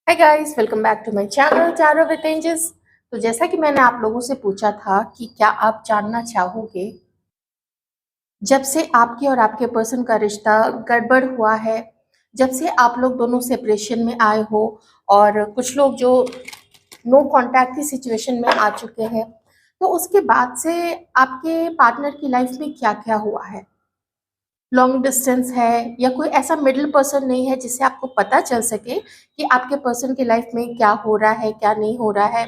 Hi guys, welcome back to my channel tarot with angels. तो जैसा कि मैंने आप लोगों से पूछा था कि क्या आप जानना चाहोगे जब से आपके और आपके पर्सन का रिश्ता गड़बड़ हुआ है, जब से आप लोग दोनों सेपरेशन में आए हो और कुछ लोग जो नो कांटेक्ट की सिचुएशन में आ चुके हैं, तो उसके बाद से आपके पार्टनर की लाइफ में क्या क्या हुआ है। लॉन्ग डिस्टेंस है या कोई ऐसा मिडिल पर्सन नहीं है जिससे आपको पता चल सके कि आपके पर्सन की लाइफ में क्या हो रहा है, क्या नहीं हो रहा है।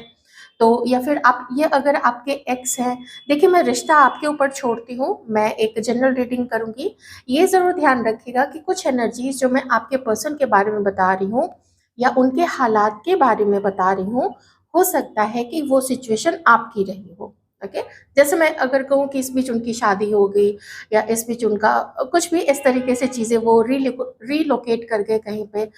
तो या फिर आप ये अगर आपके एक्स हैं, देखिए मैं रिश्ता आपके ऊपर छोड़ती हूँ, मैं एक जनरल रीडिंग करूँगी। ये ज़रूर ध्यान रखिएगा कि कुछ एनर्जीज जो मैं आपके पर्सन के बारे में बता रही हूँ या उनके हालात के बारे में बता रही हूँ, हो सकता है कि वो सिचुएशन आपकी रही हो। ओके, जैसे मैं अगर कहूँ कि इस बीच उनकी शादी हो गई या इस बीच उनका कुछ भी इस तरीके से चीज़ें वो रीलोकेट कर गए कहीं पे,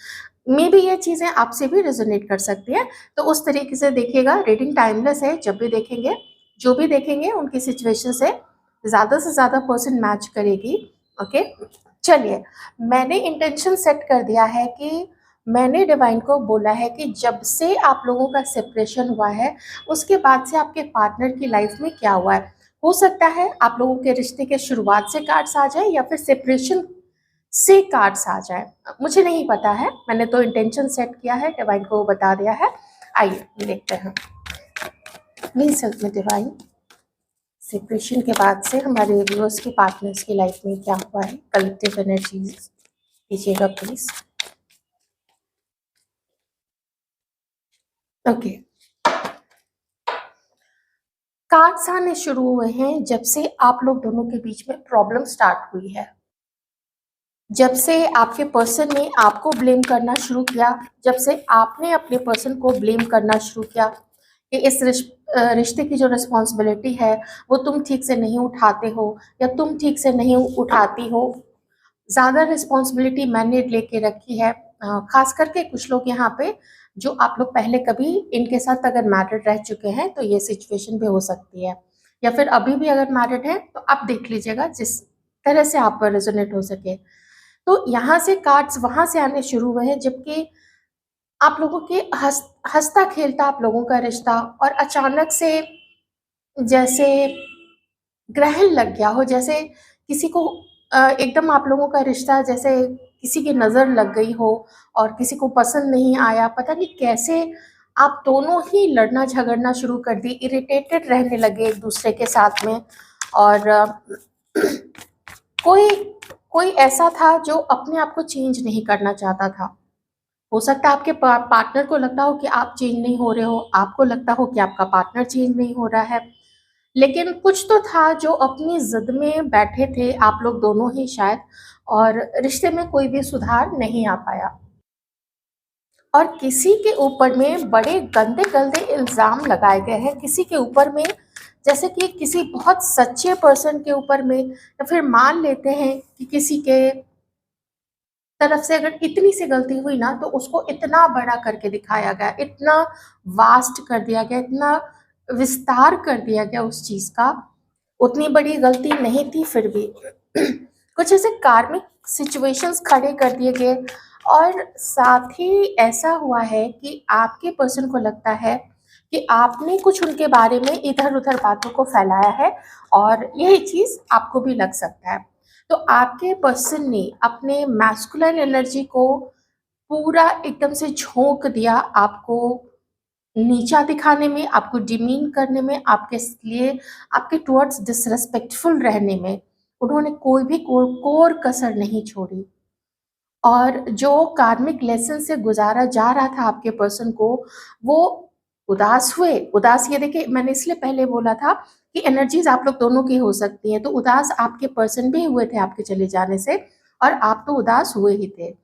मे बी ये चीज़ें आपसे भी रेजोनेट कर सकती हैं। तो उस तरीके से देखिएगा, रीडिंग टाइमलेस है। जब भी देखेंगे, जो भी देखेंगे उनकी सिचुएशन से ज़्यादा पर्सन मैच करेगी। ओके, चलिए, मैंने इंटेंशन सेट कर दिया है कि मैंने डिवाइन को बोला है कि जब से आप लोगों का सेपरेशन हुआ है उसके बाद से आपके पार्टनर की लाइफ में क्या हुआ है। हो सकता है आप लोगों के रिश्ते के शुरुआत से कार्ड्स आ जाए या फिर सेपरेशन से कार्ड्स आ जाए, मुझे नहीं पता है। मैंने तो इंटेंशन सेट किया है, डिवाइन को बता दिया है। आइए देखते हैं प्लीज हेल्प में डिवाइन। सेपरेशन के बाद से हमारे व्यूअर्स के पार्टनर्स की लाइफ में क्या हुआ है, कलेक्टिव एनर्जीज दीजिएगा प्लीज। ओके, कार्ड्स आने शुरू हुए हैं जब से आप लोग दोनों के बीच में प्रॉब्लम स्टार्ट हुई है, जब से आपके पर्सन ने आपको ब्लेम करना शुरू किया, जब से आपने अपने पर्सन को ब्लेम करना शुरू किया कि इस रिश्ते की जो रिस्पॉन्सिबिलिटी है वो तुम ठीक से नहीं उठाते हो या तुम ठीक से नहीं उठाती हो। ज़्यादा रिस्पॉन्सिबिलिटी मैंने लेके रखी है। खास करके कुछ लोग यहाँ पे जो आप लोग पहले कभी इनके साथ अगर मैरिड रह चुके हैं तो ये सिचुएशन भी हो सकती है, या फिर अभी भी अगर मैरिड है तो आप देख लीजिएगा जिस तरह से आप पर रेजोनेट हो सके। तो यहाँ से कार्ड्स वहां से आने शुरू हुए हैं जबकि आप लोगों के हंसता खेलता आप लोगों का रिश्ता, और अचानक से जैसे ग्रहण लग गया हो, जैसे किसी को एकदम आप लोगों का रिश्ता जैसे किसी की नज़र लग गई हो और किसी को पसंद नहीं आया, पता नहीं कैसे आप दोनों ही लड़ना झगड़ना शुरू कर दी, इरिटेटेड रहने लगे एक दूसरे के साथ में। और कोई कोई ऐसा था जो अपने आप को चेंज नहीं करना चाहता था। हो सकता है आपके पार्टनर को लगता हो कि आप चेंज नहीं हो रहे हो, आपको लगता हो कि आपका पार्टनर चेंज नहीं हो रहा है, लेकिन कुछ तो था जो अपनी जिद में बैठे थे आप लोग दोनों ही शायद, और रिश्ते में कोई भी सुधार नहीं आ पाया। और किसी के ऊपर में बड़े गंदे गंदे इल्ज़ाम लगाए गए हैं, किसी के ऊपर में, जैसे कि किसी बहुत सच्चे पर्सन के ऊपर में, या फिर मान लेते हैं कि किसी के तरफ से अगर इतनी सी गलती हुई ना तो उसको इतना बड़ा करके दिखाया गया, इतना वास्ट कर दिया गया, इतना विस्तार कर दिया गया उस चीज का। उतनी बड़ी गलती नहीं थी फिर भी कुछ ऐसे कार्मिक सिचुएशंस खड़े कर दिए गए। और साथ ही ऐसा हुआ है कि आपके पर्सन को लगता है कि आपने कुछ उनके बारे में इधर उधर बातों को फैलाया है, और यही चीज आपको भी लग सकता है। तो आपके पर्सन ने अपने मैस्कुलिन एनर्जी को पूरा एकदम से झोंक दिया आपको नीचा दिखाने में, आपको डिमीन करने में, आपके लिए आपके टुवर्ड्स डिसरेस्पेक्टफुल रहने में। उन्होंने कोई भी कोर कसर नहीं छोड़ी। और जो कार्मिक लेसन से गुजारा जा रहा था आपके पर्सन को, वो उदास हुए। उदास, ये देखिए मैंने इसलिए पहले बोला था कि एनर्जीज आप लोग दोनों की हो सकती हैं, तो उदास आपके पर्सन भी हुए थे आपके चले जाने से, और आप तो उदास हुए ही थे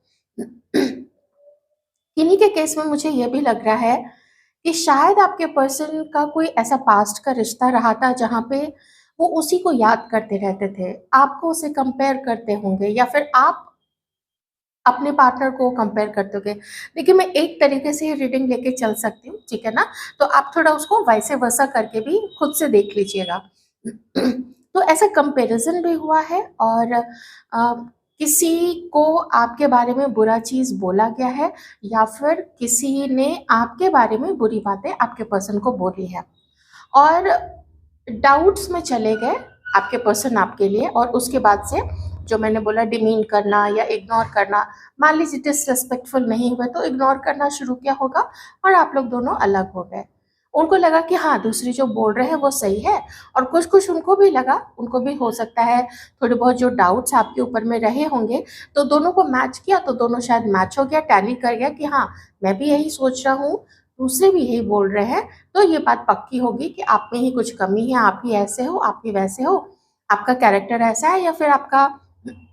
इन्हीं के केस में मुझे ये भी लग रहा है कि शायद आपके पर्सन का कोई ऐसा पास्ट का रिश्ता रहा था जहाँ पे वो उसी को याद करते रहते थे, आपको उसे कंपेयर करते होंगे, या फिर आप अपने पार्टनर को कंपेयर करते होगे। देखिए मैं एक तरीके से रीडिंग लेके चल सकती हूँ, ठीक है ना? तो आप थोड़ा उसको वैसे वैसा करके भी खुद से देख लीजिएगा तो ऐसा कंपैरिजन भी हुआ है। और किसी को आपके बारे में बुरा चीज़ बोला गया है या फिर किसी ने आपके बारे में बुरी बातें आपके पर्सन को बोली है और डाउट्स में चले गए आपके पर्सन आपके लिए, और उसके बाद से जो मैंने बोला डिमीन करना या इग्नोर करना, मान लीजिए डिसरिस्पेक्टफुल नहीं हुए तो इग्नोर करना शुरू किया होगा और आप लोग दोनों अलग हो गए। उनको लगा कि हाँ दूसरी जो बोल रहे हैं वो सही है, और कुछ कुछ उनको भी लगा, उनको भी हो सकता है थोड़े बहुत जो डाउट्स आपके ऊपर में रहे होंगे तो दोनों को मैच किया तो दोनों शायद मैच हो गया, टैली कर गया कि हाँ मैं भी यही सोच रहा हूँ, दूसरे भी यही बोल रहे हैं, तो ये बात पक्की होगी कि आप में ही कुछ कमी है, आप ही ऐसे हो, आप ही वैसे हो, आपका कैरेक्टर ऐसा है या फिर आपका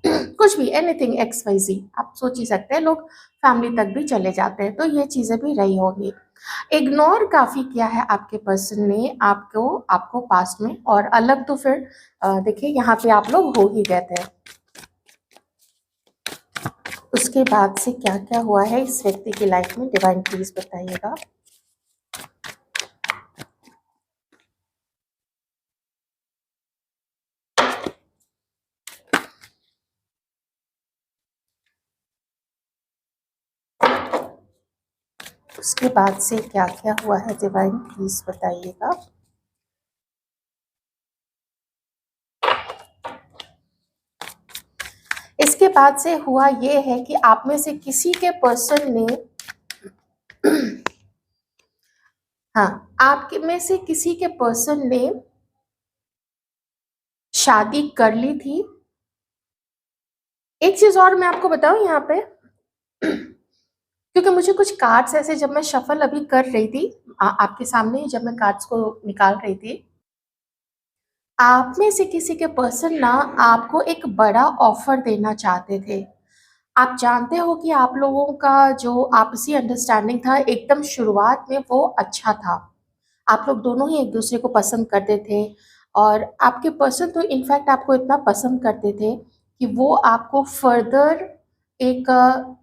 कुछ भी एनीथिंग एक्स वाई जी, आप सोच ही सकते हैं, लोग फैमिली तक भी चले जाते हैं, तो ये चीज़ें भी रही होगी। इग्नोर काफ़ी किया है आपके पर्सन ने आपको आपको पास्ट में, और अलग तो फिर देखिए यहाँ पे आप लोग हो ही गए थे। उसके बाद से क्या क्या हुआ है इस व्यक्ति की लाइफ में, डिवाइन प्लीज बताइएगा। उसके बाद से क्या क्या हुआ है डिवाइन प्लीज बताइएगा। इसके बाद से हुआ ये है कि आप में से किसी के पर्सन ने हाँ आपके में से किसी के पर्सन ने शादी कर ली थी। एक चीज और मैं आपको बताऊं यहाँ पे, क्योंकि मुझे कुछ कार्ड्स ऐसे जब मैं शफल अभी कर रही थी आपके सामने जब मैं कार्ड्स को निकाल रही थी, आप में से किसी के पर्सन ना आपको एक बड़ा ऑफर देना चाहते थे। आप जानते हो कि आप लोगों का जो आपसी अंडरस्टैंडिंग था एकदम शुरुआत में वो अच्छा था, आप लोग दोनों ही एक दूसरे को पसंद करते थे, और आपके पर्सन तो इनफैक्ट आपको इतना पसंद करते थे कि वो आपको फर्दर एक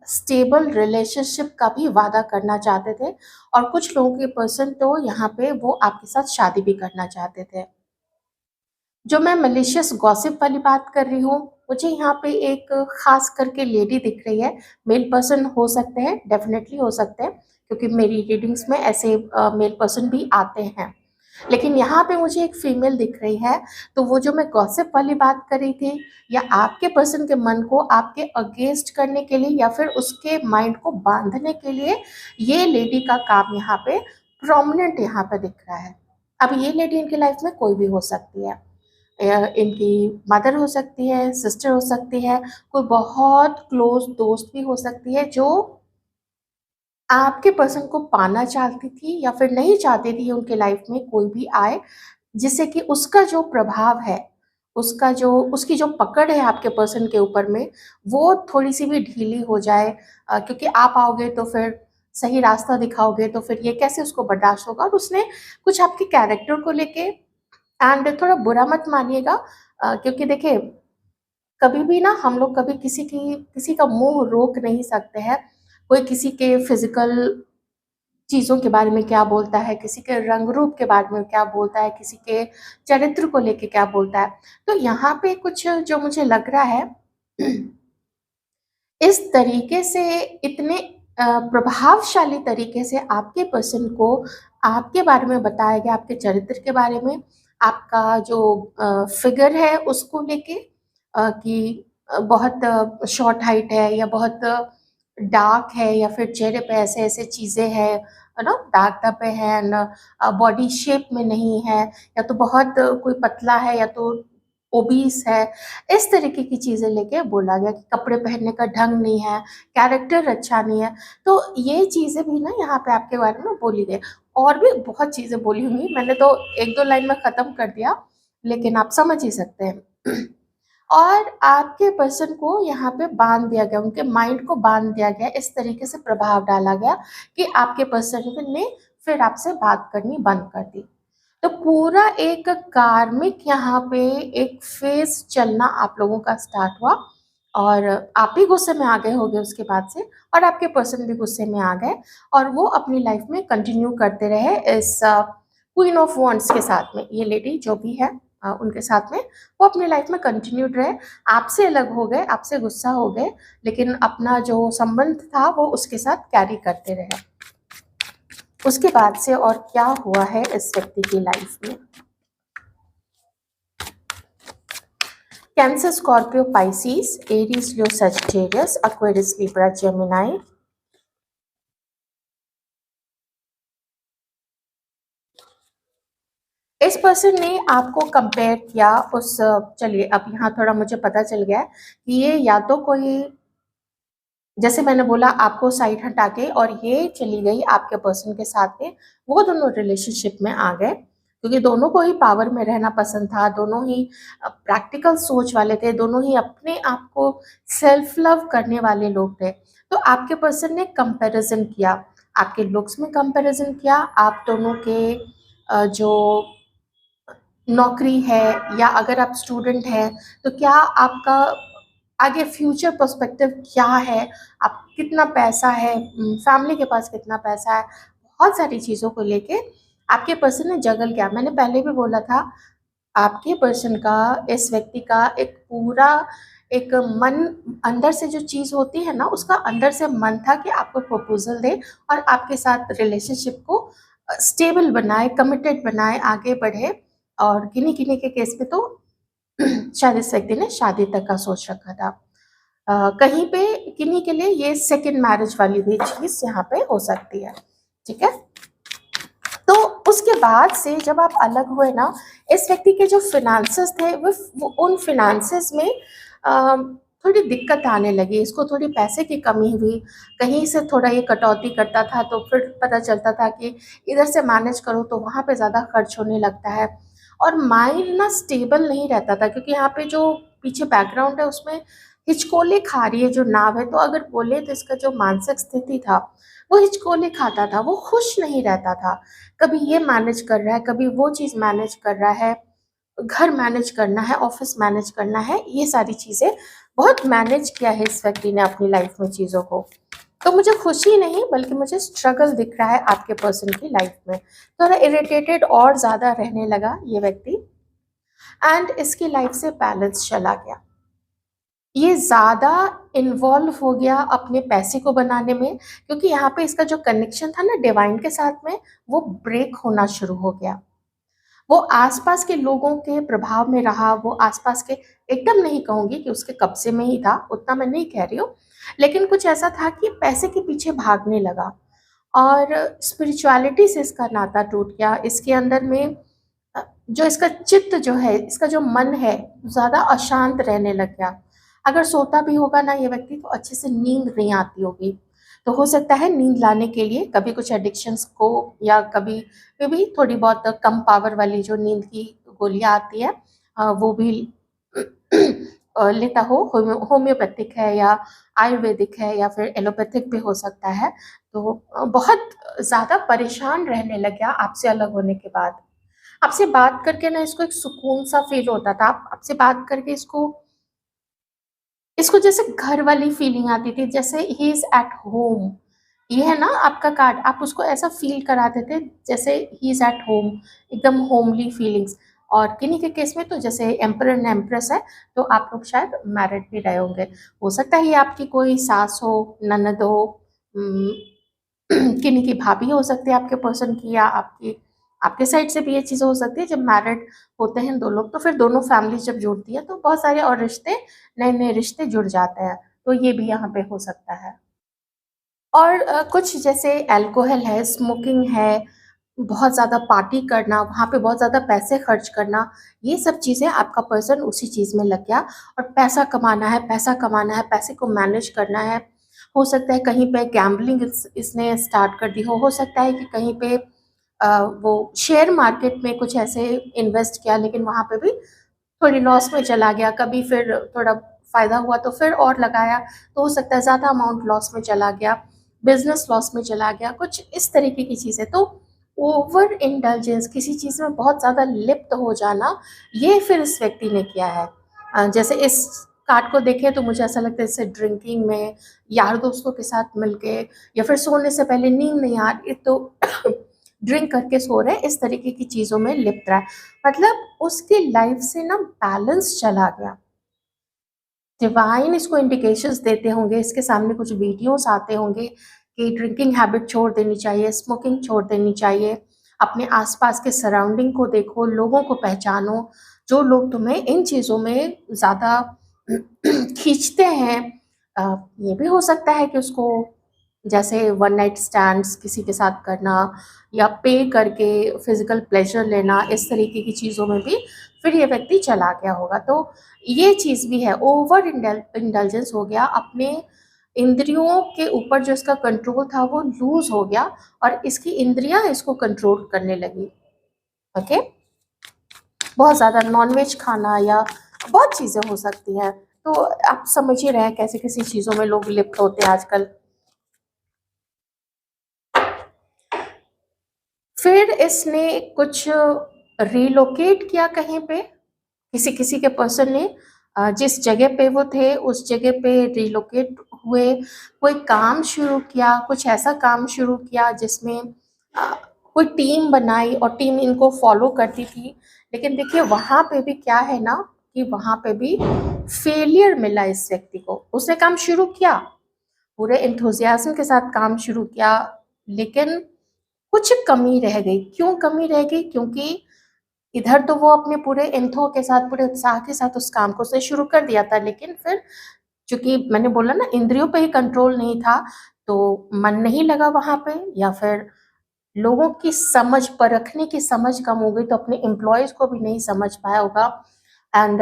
स्टेबल रिलेशनशिप का भी वादा करना चाहते थे, और कुछ लोगों के पर्सन तो यहाँ पे वो आपके साथ शादी भी करना चाहते थे। जो मैं मलिशियस गॉसिप वाली बात कर रही हूँ, मुझे यहाँ पे एक खास करके लेडी दिख रही है, मेल पर्सन हो सकते हैं, डेफिनेटली हो सकते हैं, क्योंकि मेरी रीडिंग्स में ऐसे मेल पर्सन भी आते हैं, लेकिन यहाँ पे मुझे एक फीमेल दिख रही है। तो वो जो मैं गॉसिप वाली बात कर रही थी, या आपके पर्सन के मन को आपके अगेंस्ट करने के लिए या फिर उसके माइंड को बांधने के लिए, ये लेडी का काम यहाँ पे प्रोमिनेंट यहाँ पे दिख रहा है। अब ये लेडी इनकी लाइफ में कोई भी हो सकती है, इनकी मदर हो सकती है, सिस्टर हो सकती है, कोई बहुत क्लोज दोस्त भी हो सकती है जो आपके पर्सन को पाना चाहती थी या फिर नहीं चाहती थी उनके लाइफ में कोई भी आए, जिससे कि उसका जो प्रभाव है, उसका जो उसकी जो पकड़ है आपके पर्सन के ऊपर में, वो थोड़ी सी भी ढीली हो जाए, क्योंकि आप आओगे तो फिर सही रास्ता दिखाओगे तो फिर ये कैसे उसको बर्दाश्त होगा। और उसने कुछ आपके कैरेक्टर को लेके, एंड थोड़ा बुरा मत मानिएगा, क्योंकि देखिए कभी भी ना हम लोग कभी किसी का मुंह रोक नहीं सकते हैं। कोई किसी के फिजिकल चीज़ों के बारे में क्या बोलता है, किसी के रंग रूप के बारे में क्या बोलता है, किसी के चरित्र को लेके क्या बोलता है, तो यहाँ पे कुछ जो मुझे लग रहा है इस तरीके से, इतने प्रभावशाली तरीके से आपके पर्सन को आपके बारे में बताया गया, आपके चरित्र के बारे में, आपका जो फिगर है उसको लेके, कि बहुत शॉर्ट हाइट है या बहुत डार्क है, या फिर चेहरे पे ऐसे ऐसे चीज़ें हैं, है ना, दाग धब्बे हैं न, बॉडी शेप में नहीं है, या तो बहुत कोई पतला है या तो ओबीस है, इस तरीके की चीज़ें लेके बोला गया कि कपड़े पहनने का ढंग नहीं है, कैरेक्टर अच्छा नहीं है। तो ये चीज़ें भी ना यहाँ पे आपके बारे में बोली गई, और भी बहुत चीज़ें बोली हुई, मैंने तो एक दो लाइन में ख़त्म कर दिया, लेकिन आप समझ ही सकते हैं। और आपके पर्सन को यहाँ पे बांध दिया गया, उनके माइंड को बांध दिया गया, इस तरीके से प्रभाव डाला गया कि आपके पर्सन ने फिर आपसे बात करनी बंद कर दी। तो पूरा एक कार्मिक यहाँ पे एक फेज चलना आप लोगों का स्टार्ट हुआ, और आप भी गुस्से में आ गए होंगे उसके बाद से, और आपके पर्सन भी गुस्से में आ गए, और वो अपनी लाइफ में कंटिन्यू करते रहे इस क्वीन ऑफ वॉन्ड्स के साथ में, ये लेडी जो भी है, उनके साथ में, वो अपनी लाइफ में कंटिन्यूड रहे। आपसे अलग हो गए, आपसे गुस्सा हो गए, लेकिन अपना जो संबंध था वो उसके साथ कैरी करते रहे। उसके बाद से और क्या हुआ है इस व्यक्ति की लाइफ में? कैंसर, स्कॉर्पियो, पाइसिस, एरीज, लियो, सजिटेरियस, एक्वेरियस, लिब्रा, जेमिनी। इस पर्सन ने आपको कंपेयर किया उस, चलिए अब यहाँ थोड़ा मुझे पता चल गया है कि ये या तो कोई, जैसे मैंने बोला, आपको साइड हटा के और ये चली गई आपके पर्सन के साथ में, वो दोनों रिलेशनशिप में आ गए क्योंकि दोनों को ही पावर में रहना पसंद था, दोनों ही प्रैक्टिकल सोच वाले थे, दोनों ही अपने आप को सेल्फ लव करने वाले लोग थे। तो आपके पर्सन ने कंपैरिजन किया, आपके लुक्स में कंपैरिजन किया, आप दोनों के जो नौकरी है, या अगर आप स्टूडेंट हैं तो क्या आपका आगे फ्यूचर पर्सपेक्टिव क्या है, आप कितना पैसा है, फैमिली के पास कितना पैसा है, बहुत सारी चीज़ों को लेके आपके पर्सन ने जगल किया। मैंने पहले भी बोला था, आपके पर्सन का, इस व्यक्ति का एक पूरा एक मन, अंदर से जो चीज़ होती है ना, उसका अंदर से मन था कि आपको प्रपोजल दे और आपके साथ रिलेशनशिप को स्टेबल बनाए, कमिटेड बनाए, आगे बढ़े। और किन्हीं किन्हीं के केस में तो शायद इस व्यक्ति ने शादी तक का सोच रखा था। कहीं पे किन्हीं के लिए ये सेकंड मैरिज वाली भी चीज़ यहाँ पे हो सकती है। ठीक है, तो उसके बाद से जब आप अलग हुए ना, इस व्यक्ति के जो फिनांसेस थे वो उन फिनांसेस में थोड़ी दिक्कत आने लगी, इसको थोड़ी पैसे की कमी हुई, कहीं से थोड़ा ये कटौती करता था तो फिर पता चलता था कि इधर से मैनेज करो तो वहाँ पे ज़्यादा खर्च होने लगता है, और माइंड ना स्टेबल नहीं रहता था क्योंकि यहाँ पे जो पीछे बैकग्राउंड है उसमें हिचकोले खा रही है जो नाव है, तो अगर बोले तो इसका जो मानसिक स्थिति था वो हिचकोले खाता था, वो खुश नहीं रहता था। कभी ये मैनेज कर रहा है, कभी वो चीज़ मैनेज कर रहा है, घर मैनेज करना है, ऑफिस मैनेज करना है, ये सारी चीज़ें बहुत मैनेज किया है इस व्यक्ति ने अपनी लाइफ में चीज़ों को। तो मुझे खुशी नहीं बल्कि मुझे स्ट्रगल दिख रहा है आपके पर्सन की लाइफ में। थोड़ा इरिटेटेड और ज़्यादा रहने लगा ये व्यक्ति, एंड इसकी लाइफ से बैलेंस चला गया। ये ज़्यादा इन्वॉल्व हो गया अपने पैसे को बनाने में, क्योंकि यहाँ पे इसका जो कनेक्शन था ना डिवाइन के साथ में, वो ब्रेक होना शुरू हो गया। वो आसपास के लोगों के प्रभाव में रहा, वो आसपास के, एकदम नहीं कहूँगी कि उसके कब्जे में ही था, उतना मैं नहीं कह रही हूँ, लेकिन कुछ ऐसा था कि पैसे के पीछे भागने लगा और स्पिरिचुअलिटी से इसका नाता टूट गया। इसके अंदर में जो इसका चित्त जो है, इसका जो मन है, ज़्यादा अशांत रहने लग गया। अगर सोता भी होगा ना ये व्यक्ति तो अच्छे से नींद नहीं आती होगी। तो हो सकता है नींद लाने के लिए कभी कुछ एडिक्शंस को, या कभी भी थोड़ी बहुत कम पावर वाली जो नींद की गोलियाँ आती है वो भी लेता हो। होम्योपैथिक है या आयुर्वेदिक है या फिर एलोपैथिक भी हो सकता है। तो बहुत ज़्यादा परेशान रहने लग गया आपसे अलग होने के बाद। आपसे बात करके ना इसको एक सुकून सा फील होता था, आपसे बात करके इसको इसको जैसे घर वाली फीलिंग आती थी, जैसे ही इज एट होम। ये है ना आपका कार्ड, आप उसको ऐसा फील कराते थे जैसे ही इज एट होम, एकदम होमली फीलिंग्स। और किन्हीं के केस में तो जैसे एम्पर एंड एम्प्रेस है, तो आप लोग शायद मैरिड भी रहे होंगे। हो सकता है ये आपकी कोई सास हो, ननद हो, किन्हीं की भाभी हो सकती है आपके पर्सन की, या आपकी आपके साइड से भी ये चीज़ हो सकती है। जब मैरिड होते हैं दो लोग तो फिर दोनों फैमिली जब जुड़ती है तो बहुत सारे और रिश्ते, नए नए रिश्ते जुड़ जाते हैं, तो ये भी यहाँ पे हो सकता है। और कुछ जैसे अल्कोहल है, स्मोकिंग है, बहुत ज़्यादा पार्टी करना, वहाँ पे बहुत ज़्यादा पैसे खर्च करना, ये सब चीज़ें आपका पर्सन उसी चीज़ में लग गया। और पैसा कमाना है, पैसा कमाना है, पैसे को मैनेज करना है। हो सकता है कहीं पे गैम्बलिंग इसने स्टार्ट कर दी हो सकता है कि कहीं पे वो शेयर मार्केट में कुछ ऐसे इन्वेस्ट किया लेकिन वहाँ पे भी थोड़ी लॉस में चला गया, कभी फिर थोड़ा फ़ायदा हुआ तो फिर और लगाया, तो हो सकता है ज़्यादा अमाउंट लॉस में चला गया, बिज़नेस लॉस में चला गया, कुछ इस तरीके की चीज़ें। तो ओवर इंडल्जेंस, किसी चीज़ में बहुत ज़्यादा लिप्त हो जाना, ये फिर इस व्यक्ति ने किया है। जैसे इस कार्ड को देखें तो मुझे ऐसा लगता है जैसे ड्रिंकिंग में, यार दोस्तों के साथ मिलके, या फिर सोने से पहले नींद नहीं आ रही तो ड्रिंक करके सो रहे हैं, इस तरीके की चीज़ों में लिप्त रहा है। मतलब उसकी लाइफ से ना बैलेंस चला गया। डिवाइन इसको इंडिकेशंस देते होंगे, इसके सामने कुछ वीडियोस आते होंगे कि ड्रिंकिंग हैबिट छोड़ देनी चाहिए, स्मोकिंग छोड़ देनी चाहिए, अपने आसपास के सराउंडिंग को देखो, लोगों को पहचानो, जो लोग तुम्हें इन चीज़ों में ज़्यादा खींचते हैं। ये भी हो सकता है कि उसको जैसे वन नाइट स्टैंड्स किसी के साथ करना या पे करके फिजिकल प्लेजर लेना, इस तरीके की चीज़ों में भी फिर ये व्यक्ति चला गया होगा। तो ये चीज़ भी है, ओवर इंडल्जेंस हो गया, अपने इंद्रियों के ऊपर जो इसका कंट्रोल था वो लूज हो गया और इसकी इंद्रियां इसको कंट्रोल करने लगी। ओके, बहुत ज़्यादा नॉनवेज खाना या बहुत चीज़ें हो सकती हैं। तो आप समझ ही रहे हैं कैसे किसी चीज़ों में लोग लिप्त होते हैं आजकल। फिर इसने कुछ रिलोकेट किया कहीं पे, किसी किसी के पर्सन ने जिस जगह पे वो थे उस जगह पे रिलोकेट हुए, कोई काम शुरू किया, कुछ ऐसा काम शुरू किया जिसमें अ, कोई टीम बनाई और टीम इनको फॉलो करती थी। लेकिन देखिए वहाँ पे भी क्या है ना कि वहाँ पे भी फेलियर मिला इस व्यक्ति को। उसने काम शुरू किया, पूरे एंथुसियाज्म के साथ काम शुरू किया, लेकिन कुछ कमी रह गई। क्यों कमी रह गई? क्योंकि इधर तो वो अपने पूरे इंथो के साथ, पूरे उत्साह के साथ उस काम को उसने शुरू कर दिया था, लेकिन फिर चूंकि मैंने बोला ना इंद्रियों पे ही कंट्रोल नहीं था, तो मन नहीं लगा वहां पे, या फिर लोगों की समझ, परखने की समझ कम हो गई, तो अपने एम्प्लॉयज को भी नहीं समझ पाया होगा। एंड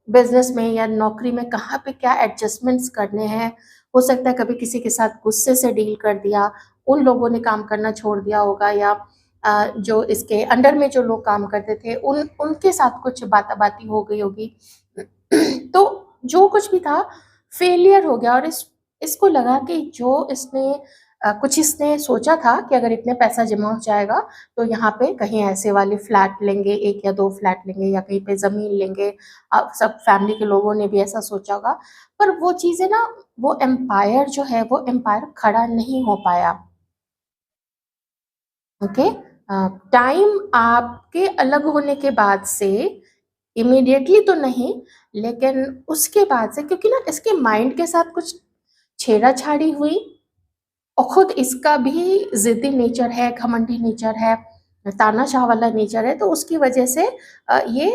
बिजनेस में या नौकरी में कहाँ पे क्या एडजस्टमेंट्स करने हैं, हो सकता है कभी किसी के साथ गुस्से से डील कर दिया, उन लोगों ने काम करना छोड़ दिया होगा, या जो इसके अंडर में जो लोग काम करते थे उनके साथ कुछ बाताबाती हो गई होगी। तो जो कुछ भी था फेलियर हो गया, और इसको लगा कि जो इसने कुछ इसने सोचा था कि अगर इतने पैसा जमा हो जाएगा तो यहाँ पे कहीं ऐसे वाले फ्लैट लेंगे, एक या दो फ्लैट लेंगे या कहीं पे ज़मीन लेंगे। सब फैमिली के लोगों ने भी ऐसा सोचा होगा, पर वो चीज़ें ना, वो एम्पायर जो है वो एम्पायर खड़ा नहीं हो पाया। ओके, टाइम आपके अलग होने के बाद से, इमीडिएटली तो नहीं, लेकिन उसके बाद से, क्योंकि ना इसके माइंड के साथ कुछ छेड़ाछाड़ी हुई, और खुद इसका भी जिद्दी नेचर है, घमंडी नेचर है, तानाशाह वाला नेचर है, तो उसकी वजह से ये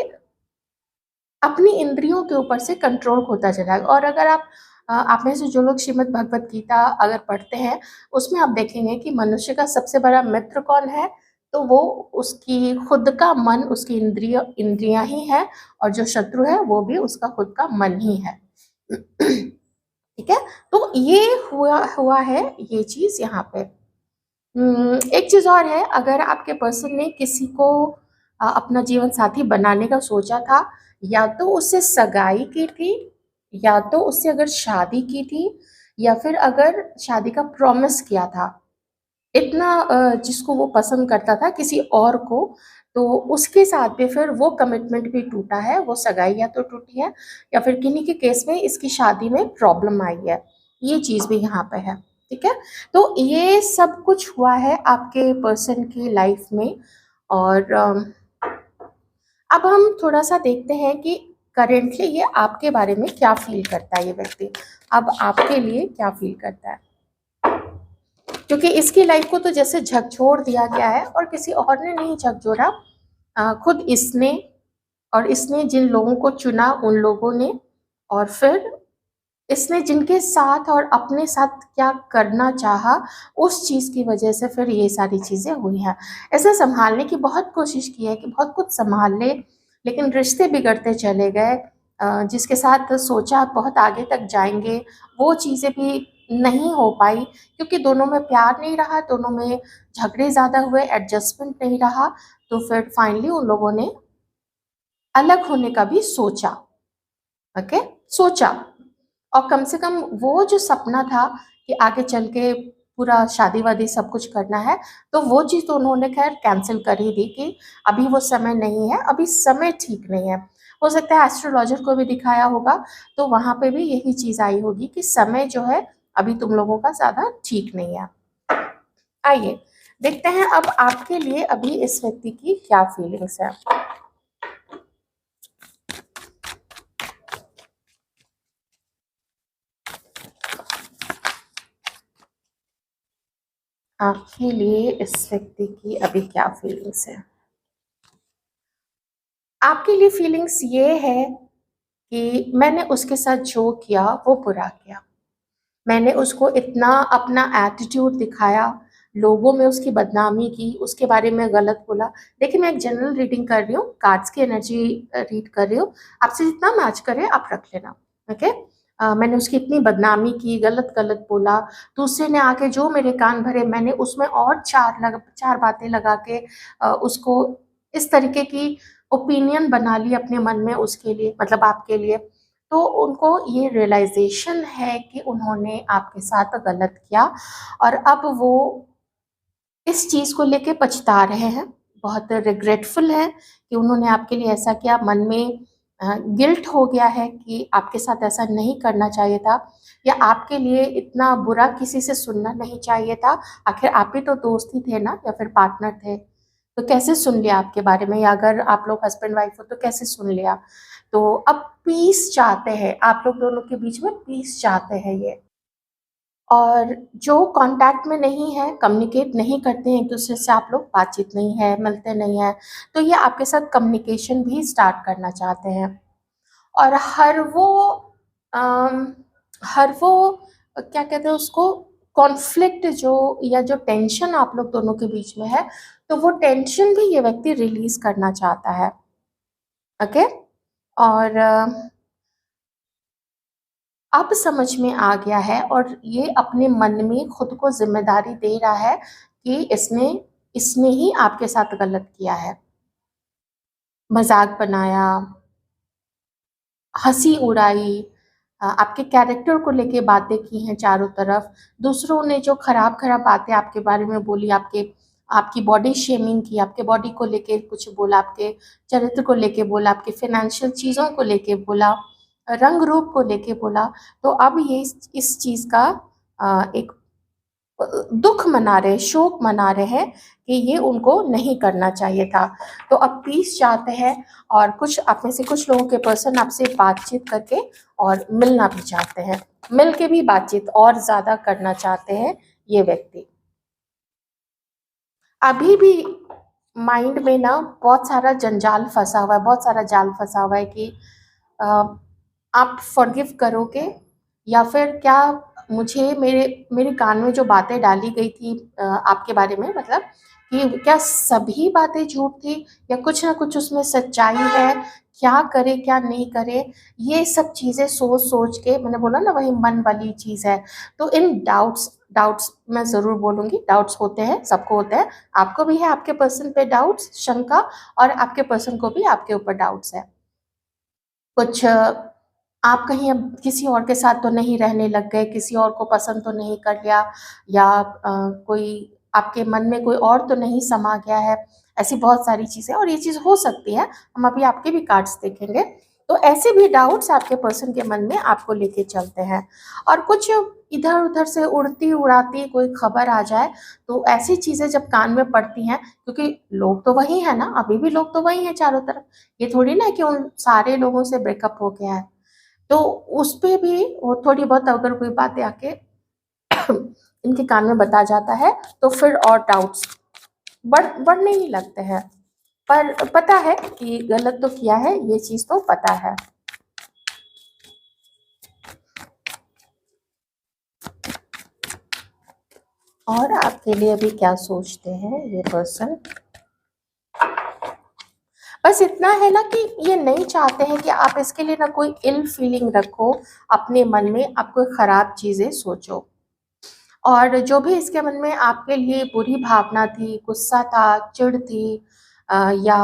अपनी इंद्रियों के ऊपर से कंट्रोल होता चला गया। और अगर आप में से जो लोग श्रीमद् भगवत गीता अगर पढ़ते हैं, उसमें आप देखेंगे कि मनुष्य का सबसे बड़ा मित्र कौन है, तो वो उसकी खुद का मन, उसकी इंद्रियां ही है, और जो शत्रु है वो भी उसका खुद का मन ही है। ठीक है, तो ये हुआ हुआ है ये चीज यहाँ पे। एक चीज और है, अगर आपके पर्सन ने किसी को अपना जीवन साथी बनाने का सोचा था, या तो उससे सगाई की थी, या तो उससे अगर शादी की थी, या फिर अगर शादी का प्रॉमिस किया था, इतना जिसको वो पसंद करता था किसी और को, तो उसके साथ भी फिर वो कमिटमेंट भी टूटा है, वो सगाई या तो टूटी है, या फिर किन्हीं के केस में इसकी शादी में प्रॉब्लम आई है। ये चीज़ भी यहाँ पे है। ठीक है, तो ये सब कुछ हुआ है आपके पर्सन की लाइफ में। और अब हम थोड़ा सा देखते हैं कि करेंटली ये आपके बारे में क्या फील करता है, ये व्यक्ति अब आपके लिए क्या फील करता है। क्योंकि इसकी लाइफ को तो जैसे झकझोर दिया गया है, और किसी और ने नहीं झकझोरा, खुद इसने, और इसने जिन लोगों को चुना उन लोगों ने, और फिर इसने जिनके साथ और अपने साथ क्या करना चाहा, उस चीज़ की वजह से फिर ये सारी चीज़ें हुई हैं। ऐसे संभालने की बहुत कोशिश की है कि बहुत कुछ संभाल ले, लेकिन रिश्ते बिगड़ते चले गए। जिसके साथ सोचा बहुत आगे तक जाएंगे, वो चीज़ें भी नहीं हो पाई, क्योंकि दोनों में प्यार नहीं रहा, दोनों में झगड़े ज़्यादा हुए, एडजस्टमेंट नहीं रहा, तो फिर फाइनली उन लोगों ने अलग होने का भी सोचा। ओके, सोचा, और कम से कम वो जो सपना था कि आगे चल के पूरा शादी वादी सब कुछ करना है, तो वो चीज़ तो उन्होंने खैर कैंसिल कर ही दी कि अभी वो समय नहीं है, अभी समय ठीक नहीं है। हो सकता है एस्ट्रोलॉजर को भी दिखाया होगा, तो वहाँ पे भी यही चीज़ आई होगी कि समय जो है अभी तुम लोगों का ज़्यादा ठीक नहीं है। आइए, देखते हैं अब आपके लिए अभी इस व्यक्ति की क्या फीलिंग्स है। आपके लिए इस व्यक्ति की अभी क्या फीलिंग्स है। आपके लिए फीलिंग्स ये है कि मैंने उसके साथ जो किया वो बुरा किया। मैंने उसको इतना अपना एटीट्यूड दिखाया, लोगों में उसकी बदनामी की, उसके बारे में गलत बोला। देखिए मैं एक जनरल रीडिंग कर रही हूँ, कार्ड्स की एनर्जी रीड कर रही हूँ, आपसे जितना मैच करे आप रख लेना। ओके। मैंने उसकी इतनी बदनामी की, गलत गलत बोला, दूसरे ने आके जो मेरे कान भरे, मैंने उसमें और चार बातें लगा के उसको इस तरीके की ओपिनियन बना ली अपने मन में उसके लिए, मतलब आपके लिए। तो उनको ये रियलाइजेशन है कि उन्होंने आपके साथ गलत किया और अब वो इस चीज़ को लेके पछता रहे हैं, बहुत रिग्रेटफुल है कि उन्होंने आपके लिए ऐसा किया। मन में गिल्ट हो गया है कि आपके साथ ऐसा नहीं करना चाहिए था, या आपके लिए इतना बुरा किसी से सुनना नहीं चाहिए था। आखिर आप भी तो दोस्त ही थे ना, या फिर पार्टनर थे, तो कैसे सुन लिया आपके बारे में, या अगर आप लोग हस्बैंड वाइफ हो तो कैसे सुन लिया। तो अब पीस चाहते हैं, आप लोग दोनों के बीच में पीस चाहते हैं ये। और जो कांटेक्ट में नहीं है, कम्युनिकेट नहीं करते हैं एक दूसरे से, आप लोग बातचीत नहीं है, मिलते नहीं हैं, तो ये आपके साथ कम्युनिकेशन भी स्टार्ट करना चाहते हैं। और अम, हर वो क्या कहते हैं उसको, कॉन्फ्लिक्ट जो, या जो टेंशन आप लोग दोनों के बीच में है, तो वो टेंशन भी ये व्यक्ति रिलीज करना चाहता है। ओके। और अब समझ में आ गया है, और ये अपने मन में खुद को ज़िम्मेदारी दे रहा है कि इसने इसने ही आपके साथ गलत किया है। मज़ाक बनाया, हँसी उड़ाई, आपके कैरेक्टर को लेके बातें की हैं चारों तरफ। दूसरों ने जो खराब-खराब बातें आपके बारे में बोली, आपकी बॉडी शेमिंग की, आपके बॉडी को लेके कुछ बोला, आपके चरित्र को लेके बोला, आपके फ़ाइनेंशियल चीज़ों को लेके बोला, रंग-रूप को लेके बोला। तो अब ये इस चीज़ का एक दुःख मना रहे, शोक मना रहे हैं कि ये उनको नहीं करना चाहिए था। तो अब पीस चाहते हैं, और कुछ आप में से कुछ लोगों के पर्सन आपसे बातचीत करके और मिलना भी चाहते हैं। मिल के भी बातचीत और ज़्यादा करना चाहते हैं ये व्यक्ति। अभी भी माइंड में ना बहुत सारा जंजाल फँसा हुआ है, बहुत सारा जाल फँसा हुआ है कि अ, आप फॉरगिव करोगे, या फिर क्या मुझे मेरे मेरे कान में जो बातें डाली गई थी आपके बारे में, मतलब कि क्या सभी बातें झूठ थी, या कुछ ना कुछ उसमें सच्चाई है, क्या करे क्या नहीं करे, ये सब चीज़ें सोच सोच के, मैंने बोला ना वही मन वाली चीज़ है। तो इन डाउट्स डाउट्स मैं ज़रूर बोलूँगी, डाउट्स होते हैं, सबको होते हैं। आपको भी है आपके पर्सन पे डाउट्स, शंका, और आपके पर्सन को भी आपके ऊपर डाउट्स है। कुछ आप कहीं अब किसी और के साथ तो नहीं रहने लग गए, किसी और को पसंद तो नहीं कर लिया, या कोई आपके मन में कोई और तो नहीं समा गया है। ऐसी बहुत सारी चीज़ें, और ये चीज़ हो सकती है, हम अभी आपके भी कार्ड्स देखेंगे। तो ऐसे भी डाउट्स आपके पर्सन के मन में आपको लेके चलते हैं। और कुछ इधर-उधर से उड़ती-उड़ाती कोई खबर आ जाए, तो ऐसी चीज़ें जब कान में पड़ती हैं, क्योंकि लोग तो वही हैं ना, अभी भी लोग तो वही हैं चारों तरफ। ये थोड़ी ना है कि उन सारे लोगों से ब्रेकअप हो गया है। तो उसपे भी वो थोड़ी बहुत अगर कोई बातें आके इनके कान में बता जाता है, तो फिर और डाउट्स बढ़ने ही लगते हैं। पर पता है कि गलत तो किया है, ये चीज़ तो पता है। और आपके लिए अभी क्या सोचते हैं ये पर्सन? बस इतना है ना कि ये नहीं चाहते हैं कि आप इसके लिए ना कोई इल फीलिंग रखो अपने मन में, आप कोई खराब चीज़ें सोचो। और जो भी इसके मन में आपके लिए बुरी भावना थी, गुस्सा था, चिढ़ थी, या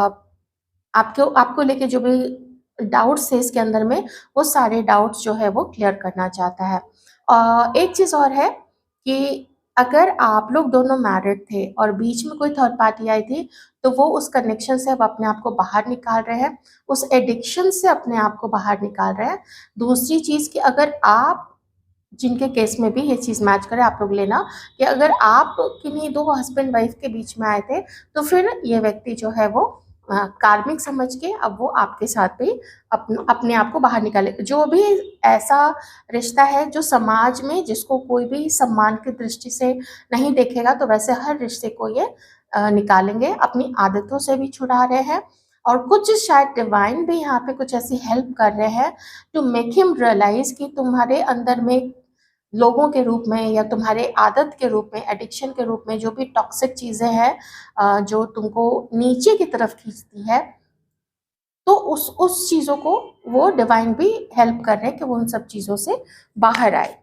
आपको आपको लेके जो भी डाउट्स थे इसके अंदर में, वो सारे डाउट्स जो है वो क्लियर करना चाहता है। एक चीज़ और है कि अगर आप लोग दोनों मैरिड थे और बीच में कोई थर्ड पार्टी आई थी, तो वो उस कनेक्शन से अब अपने आप को बाहर निकाल रहे हैं, उस एडिक्शन से अपने आप को बाहर निकाल रहे हैं। दूसरी चीज़ कि अगर आप जिनके केस में भी ये चीज़ मैच करे आप लोग लेना, कि अगर आप किन्हीं दो हस्बैंड वाइफ के बीच में आए थे तो फिर ये व्यक्ति जो है वो कार्मिक समझ के अब वो आपके साथ भी अपने आप को बाहर निकाले। जो भी ऐसा रिश्ता है जो समाज में जिसको कोई भी सम्मान की दृष्टि से नहीं देखेगा, तो वैसे हर रिश्ते को ये निकालेंगे, अपनी आदतों से भी छुड़ा रहे हैं। और कुछ शायद डिवाइन भी यहाँ पे कुछ ऐसी हेल्प कर रहे हैं टू मेक हिम रियलाइज कि तुम्हारे अंदर में लोगों के रूप में या तुम्हारे आदत के रूप में, एडिक्शन के रूप में जो भी टॉक्सिक चीज़ें हैं जो तुमको नीचे की तरफ खींचती है, तो उस चीज़ों को वो डिवाइन भी हेल्प कर रहे हैं कि वो उन सब चीज़ों से बाहर आए।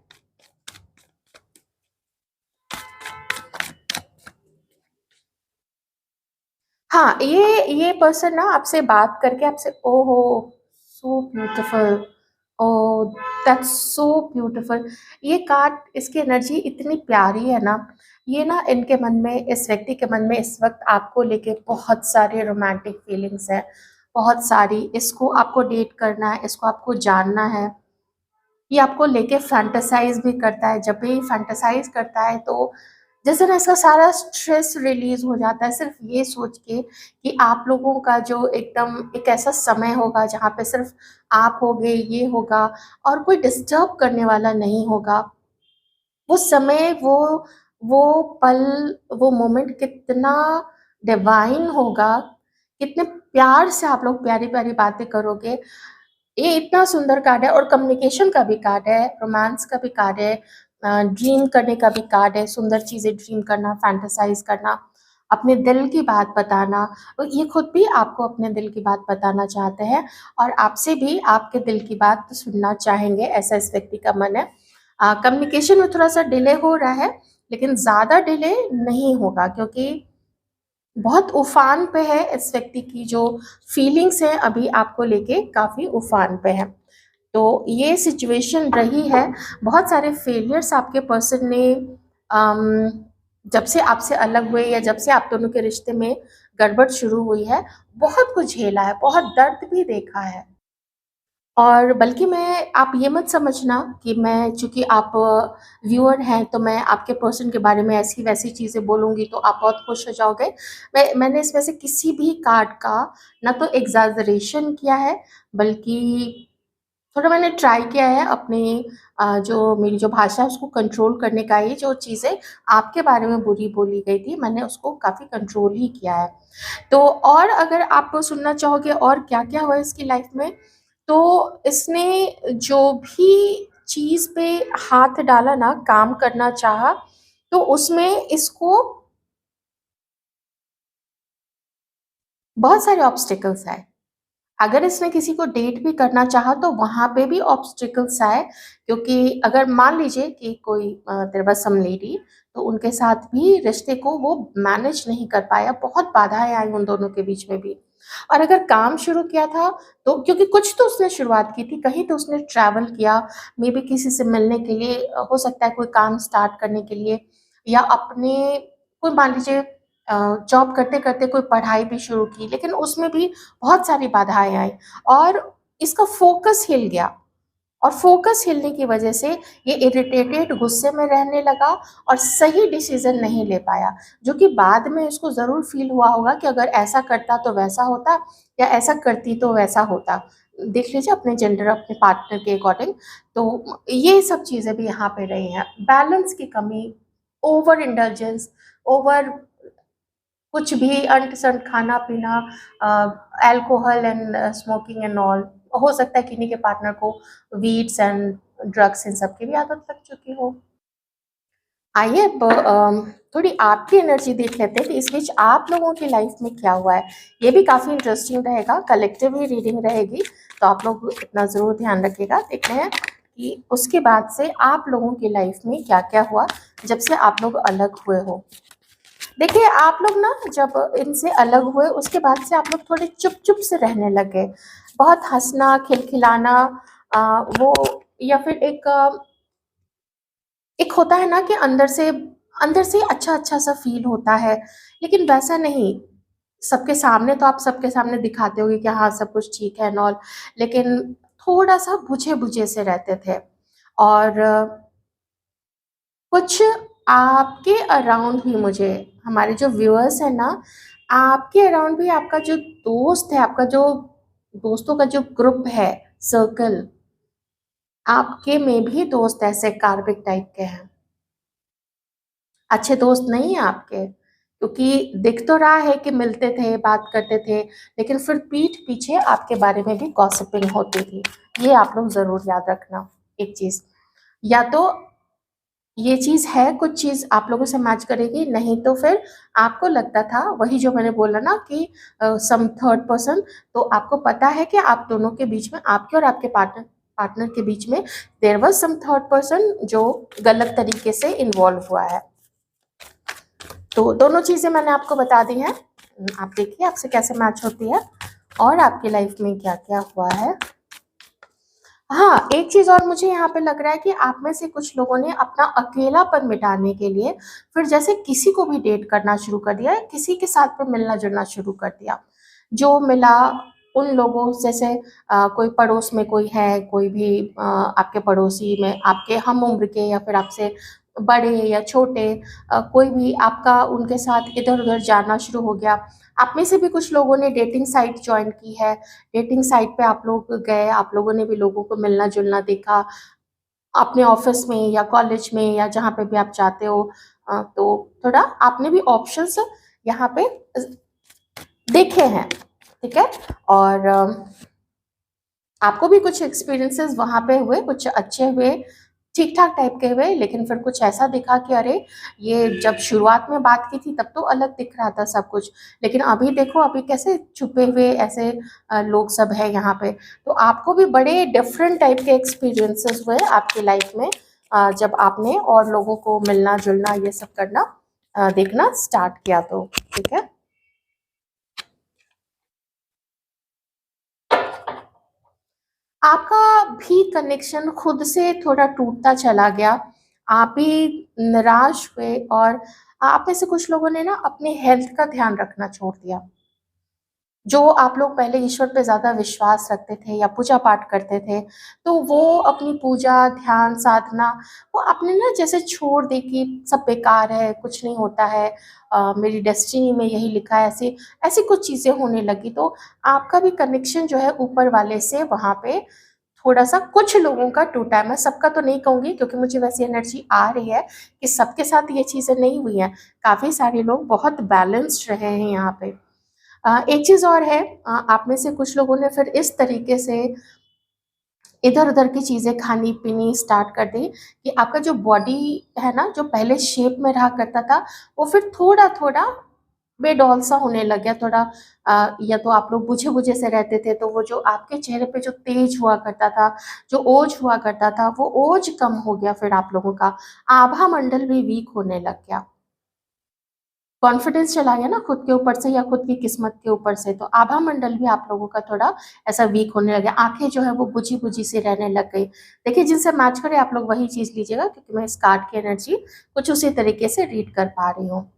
हाँ, ये पर्सन ना आपसे बात करके आपसे, ओहो so beautiful, oh that's so beautiful. ये कार्ड, इसकी एनर्जी इतनी प्यारी है ना। ये ना इनके मन में, इस व्यक्ति के मन में इस वक्त आपको लेके बहुत सारे रोमांटिक फीलिंग्स है, बहुत सारी। इसको आपको डेट करना है, इसको आपको जानना है। ये आपको लेके फैंटेसाइज भी करता है। जब भी फैंटेसाइज करता है तो जैसे ना इसका सारा स्ट्रेस रिलीज हो जाता है सिर्फ ये सोच के कि आप लोगों का जो एकदम एक ऐसा समय होगा जहाँ पे सिर्फ आप होगे, ये होगा और कोई डिस्टर्ब करने वाला नहीं होगा। वो समय, वो पल, वो मोमेंट कितना डिवाइन होगा, कितने प्यार से आप लोग प्यारी प्यारी बातें करोगे। ये इतना सुंदर कार्ड है। और कम्युनिकेशन का भी कार्ड है, रोमांस का भी कार्ड है, ड्रीम करने का भी कार्ड है, सुंदर चीज़ें ड्रीम करना, फैंटेसाइज करना, अपने दिल की बात बताना। और ये खुद भी आपको अपने दिल की बात बताना चाहते हैं और आपसे भी आपके दिल की बात सुनना चाहेंगे, ऐसा इस व्यक्ति का मन है। कम्युनिकेशन में थोड़ा सा डिले हो रहा है लेकिन ज़्यादा डिले नहीं होगा, क्योंकि बहुत उफान पे है इस व्यक्ति की जो फीलिंग्स हैं अभी आपको लेके, काफ़ी उफान पे है। तो ये सिचुएशन रही है। बहुत सारे फेलियर्स आपके पर्सन ने अम, जब से आपसे अलग हुए या जब से आप दोनों के रिश्ते में गड़बड़ शुरू हुई है, बहुत कुछ झेला है, बहुत दर्द भी देखा है। और बल्कि मैं, आप ये मत समझना कि मैं, चूँकि आप व्यूअर हैं तो मैं आपके पर्सन के बारे में ऐसी-वैसी चीज़ें बोलूँगी तो आप बहुत खुश हो जाओगे। मैंने इसमें से किसी भी कार्ड का ना तो एग्ज़ैजरेशन किया है, बल्कि थोड़ा मैंने ट्राई किया है अपनी जो मेरी जो भाषा है उसको कंट्रोल करने का ही। जो चीज़ें आपके बारे में बुरी बोली गई थी, मैंने उसको काफ़ी कंट्रोल ही किया है। तो और अगर आप सुनना चाहोगे और क्या-क्या हुआ इसकी लाइफ़ में, तो इसने जो भी चीज़ पे हाथ डाला ना, काम करना चाहा, तो उसमें इसको बहुत सारे ऑब्स्टेकल्स आए। अगर इसने किसी को डेट भी करना चाहा तो वहाँ पे भी ऑब्स्टेकल्स आए, क्योंकि अगर मान लीजिए कि कोई देयर वाज़ सम लेडी, तो उनके साथ भी रिश्ते को वो मैनेज नहीं कर पाया, बहुत बाधाएँ आई उन दोनों के बीच में भी। और अगर काम शुरू किया था तो क्योंकि कुछ तो उसने शुरुआत की थी, कहीं तो उसने ट्रैवल किया, मेबी किसी से मिलने के लिए, हो सकता है कोई काम स्टार्ट करने के लिए, या अपने कोई मान लीजिए जॉब करते-करते कोई पढ़ाई भी शुरू की, लेकिन उसमें भी बहुत सारी बाधाएँ आई और इसका फ़ोकस हिल गया। और फ़ोकस हिलने की वजह से ये इरिटेटेड, गुस्से में रहने लगा और सही डिसीज़न नहीं ले पाया, जो कि बाद में इसको ज़रूर फ़ील हुआ होगा कि अगर ऐसा करता तो वैसा होता, या ऐसा करती तो वैसा होता। देख लीजिए अपने जेंडर, अपने पार्टनर के अकॉर्डिंग। तो ये सब चीज़ें भी यहाँ पे रही हैं। बैलेंस की कमी, ओवर इंडल्जेंस, ओवर कुछ भी अंट-शंट खाना-पीना, alcohol and smoking and all. हो सकता है किन्हीं के पार्टनर को वीड्स एंड ड्रग्स इन सब की भी आदत लग चुकी हो। आइए अब थोड़ी आपकी एनर्जी देख लेते हैं कि इस बीच आप लोगों की लाइफ में क्या हुआ है। ये भी काफ़ी इंटरेस्टिंग रहेगा, कलेक्टिव ही रीडिंग रहेगी, तो आप लोग इतना ज़रूर ध्यान रखिएगा। देखते हैं कि उसके बाद से आप लोगों की लाइफ में क्या-क्या हुआ, जब से आप लोग अलग हुए हो। देखिए, आप लोग ना जब इनसे अलग हुए उसके बाद से आप लोग थोड़े चुप-चुप से रहने लग गए। बहुत हँसना, खिलखिलाना, वो, या फिर एक होता है ना कि अंदर से अच्छा-अच्छा सा फ़ील होता है, लेकिन वैसा नहीं। सबके सामने तो आप सबके सामने दिखाते होगे कि हाँ, सब कुछ ठीक है एंड ऑल, लेकिन थोड़ा-सा बुझे-बुझे से रहते थे। और कुछ आपके अराउंड भी, मुझे हमारे जो व्यूअर्स हैं ना, आपके अराउंड भी आपका जो दोस्त है, आपका जो दोस्तों का जो ग्रुप है, सर्कल, आपके में भी दोस्त ऐसे कार्बिक टाइप के हैं, अच्छे दोस्त नहीं है आपके, क्योंकि दिख तो रहा है कि मिलते थे, बात करते थे, लेकिन फिर पीठ पीछे आपके बारे में भी गॉसिपिंग होती थी। ये आप लोग जरूर याद रखना एक चीज, या तो ये चीज है, कुछ चीज आप लोगों से मैच करेगी, नहीं तो फिर आपको लगता था वही जो मैंने बोला ना कि सम थर्ड पर्सन, तो आपको पता है कि आप दोनों के बीच में, आपके और आपके पार्टनर पार्टनर के बीच में there was some third person जो गलत तरीके से इन्वॉल्व हुआ है। तो दोनों चीजें मैंने आपको बता दी हैं, आप देखिए आपसे कैसे मैच होती है और आपकी लाइफ में क्या क्या हुआ है। हाँ, एक चीज और मुझे यहाँ पे लग रहा है कि आप में से कुछ लोगों ने अपना अकेलापन मिटाने के लिए फिर जैसे किसी को भी डेट करना शुरू कर दिया है, किसी के साथ में मिलना जुलना शुरू कर दिया, जो मिला उन लोगों जैसे कोई पड़ोस में कोई है, कोई भी आपके पड़ोसी में आपके हम उम्र के या फिर आपसे बड़े या छोटे, कोई भी आपका उनके साथ इधर उधर जाना शुरू हो गया। आप में से भी कुछ लोगों ने डेटिंग साइट ज्वाइन की है, डेटिंग साइट पे आप लोग गए, आप लोगों ने भी लोगों को मिलना जुलना देखा अपने ऑफिस में या कॉलेज में या जहाँ पे भी आप जाते हो, तो थोड़ा आपने भी ऑप्शंस यहाँ पे देखे हैं, ठीक है। और आपको भी कुछ एक्सपीरियंसेस वहाँ पे हुए, कुछ अच्छे हुए, ठीक ठाक टाइप के हुए, लेकिन फिर कुछ ऐसा दिखा कि अरे ये जब शुरुआत में बात की थी तब तो अलग दिख रहा था सब कुछ, लेकिन अभी देखो अभी कैसे छुपे हुए ऐसे लोग सब है यहाँ पे। तो आपको भी बड़े डिफरेंट टाइप के एक्सपीरियंसेस हुए आपकी लाइफ में, जब आपने और लोगों को मिलना जुलना ये सब करना देखना स्टार्ट किया, तो ठीक है। आपका भी कनेक्शन खुद से थोड़ा टूटता चला गया, आप भी निराश हुए, और आप में से कुछ लोगों ने ना अपने हेल्थ का ध्यान रखना छोड़ दिया। जो आप लोग पहले ईश्वर पे ज़्यादा विश्वास रखते थे या पूजा पाठ करते थे, तो वो अपनी पूजा, ध्यान, साधना वो आपने ना जैसे छोड़ दी कि सब बेकार है, कुछ नहीं होता है, मेरी डेस्टिनी में यही लिखा है, ऐसी ऐसी कुछ चीज़ें होने लगी। तो आपका भी कनेक्शन जो है ऊपर वाले से वहाँ पे थोड़ा-सा कुछ लोगों का टूटा है। मैं सबका तो नहीं कहूँगी क्योंकि मुझे वैसी एनर्जी आ रही है कि सबके साथ ये चीज़ें नहीं हुई हैं। काफ़ी सारे लोग बहुत बैलेंस्ड रहे हैं यहाँ पे। एक चीज़ और है, आप में से कुछ लोगों ने फिर इस तरीके से इधर-उधर की चीज़ें खानी-पीनी स्टार्ट कर दी कि आपका जो बॉडी है ना, जो पहले शेप में रहा करता था, वो फिर थोड़ा-थोड़ा बेडौल सा होने लग गया। थोड़ा या तो आप लोग बुझे-बुझे से रहते थे, तो वो जो आपके चेहरे पे जो तेज हुआ करता था, जो ओज हुआ करता था, वो ओज कम हो गया। फिर आप लोगों का आभा मंडल भी वीक होने लग गया। कॉन्फिडेंस चला गया ना खुद के ऊपर से या खुद की किस्मत के ऊपर से, तो आभा मंडल भी आप लोगों का थोड़ा ऐसा वीक होने लगा। आंखें जो है वो बुझी बुझी सी रहने लग गई। देखिए जिनसे मैच करे आप लोग वही चीज लीजिएगा, क्योंकि मैं इस कार्ड की एनर्जी कुछ उसी तरीके से रीड कर पा रही हूँ।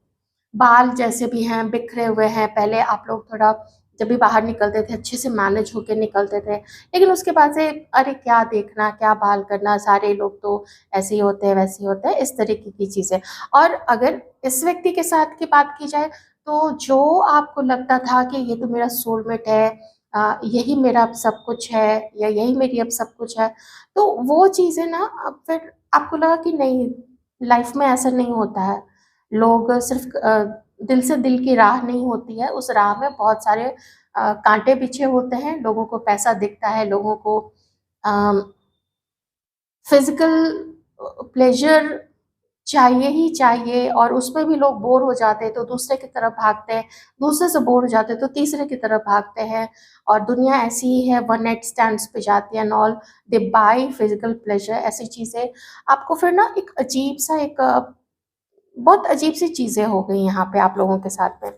बाल जैसे भी हैं बिखरे हुए हैं, पहले आप लोग थोड़ा जब भी बाहर निकलते थे अच्छे से मैनेज होके निकलते थे, लेकिन उसके बाद से अरे क्या देखना, क्या बाल करना, सारे लोग तो ऐसे ही होते हैं वैसे ही होते हैं, इस तरीके की चीज़ें। और अगर इस व्यक्ति के साथ की बात की जाए, तो जो आपको लगता था कि ये तो मेरा सोलमेट है, यही मेरा अब सब कुछ है या यही मेरी अब सब कुछ है, तो वो चीज़ें ना अब फिर आपको लगा कि नहीं, लाइफ में ऐसा नहीं होता है। लोग सिर्फ दिल से दिल की राह नहीं होती है, उस राह में बहुत सारे कांटे बिछे होते हैं। लोगों को पैसा दिखता है, लोगों को फिजिकल प्लेजर चाहिए ही चाहिए, और उसमें भी लोग बोर हो जाते हैं तो दूसरे की तरफ भागते हैं, दूसरे से बोर हो जाते हैं तो तीसरे की तरफ भागते हैं, और दुनिया ऐसी ही है, वन नाइट स्टैंड्स पे जाती है and all, they by physical pleasure, ऐसी चीज़ें आपको फिर ना एक अजीब सा एक बहुत अजीब सी चीज़ें हो गई यहाँ पे आप लोगों के साथ में।